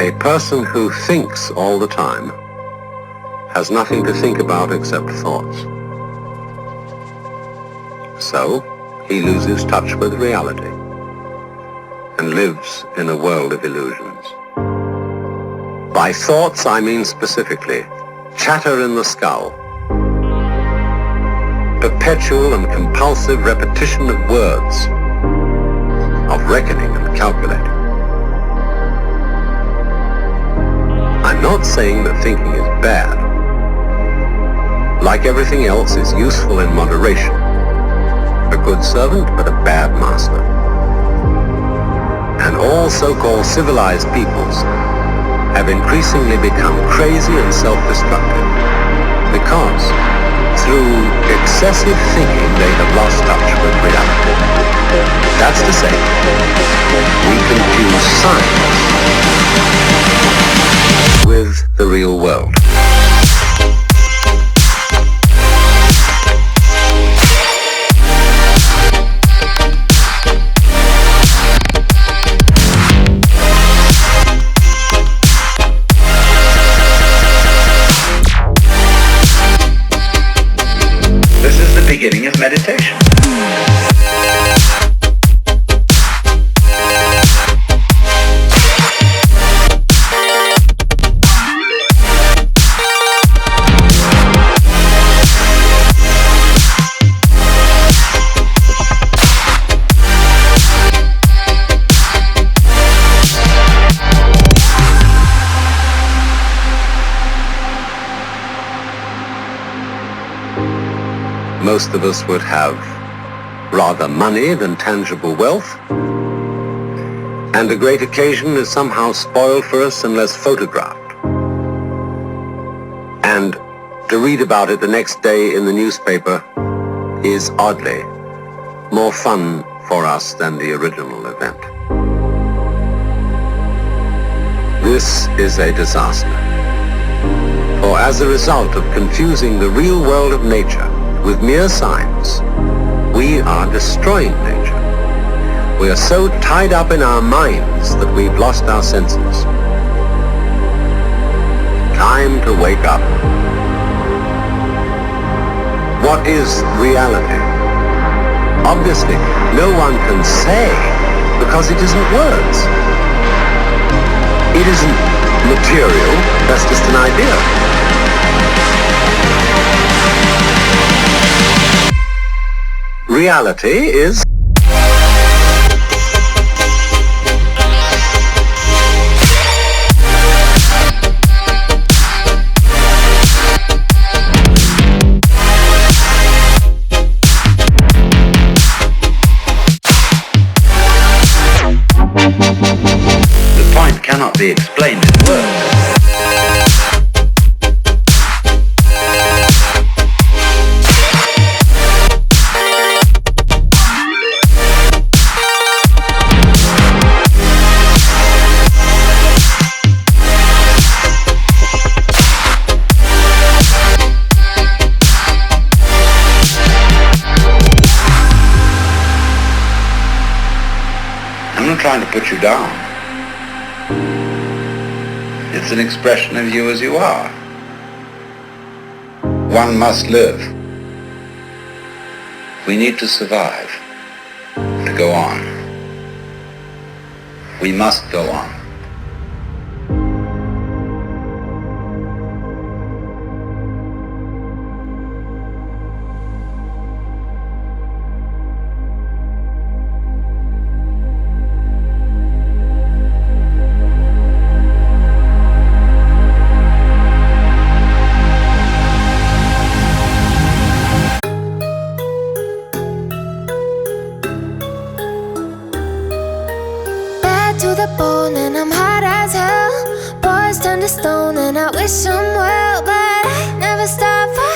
A person who thinks all the time has nothing to think about except thoughts. So, he loses touch with reality and lives in a world of illusions. By thoughts, I mean specifically chatter in the skull, perpetual and compulsive repetition of words, of reckoning and calculating. I'm not saying that thinking is bad. Like everything else, it's useful in moderation. A good servant, but a bad master. And all so-called civilized peoples have increasingly become crazy and self-destructive because through excessive thinking they have lost touch with reality. That's to say, we confuse science with the real world. Beginning of meditation. Most of us would have rather money than tangible wealth, and a great occasion is somehow spoiled for us unless photographed. And to read about it the next day in the newspaper is oddly more fun for us than the original event. This is a disaster, for as a result of confusing the real world of nature with mere signs, we are destroying nature. We are so tied up in our minds that we've lost our senses. Time to wake up. What is reality? Obviously, no one can say because it isn't words. It isn't material, that's just an idea. Reality is the point cannot be explained in words. I'm not trying to put you down. It's an expression of you as you are. One must live. We need to survive, to go on. We must go on. To the bone and I'm hot as hell. Boys turn to stone and I wish them well, but I never stop.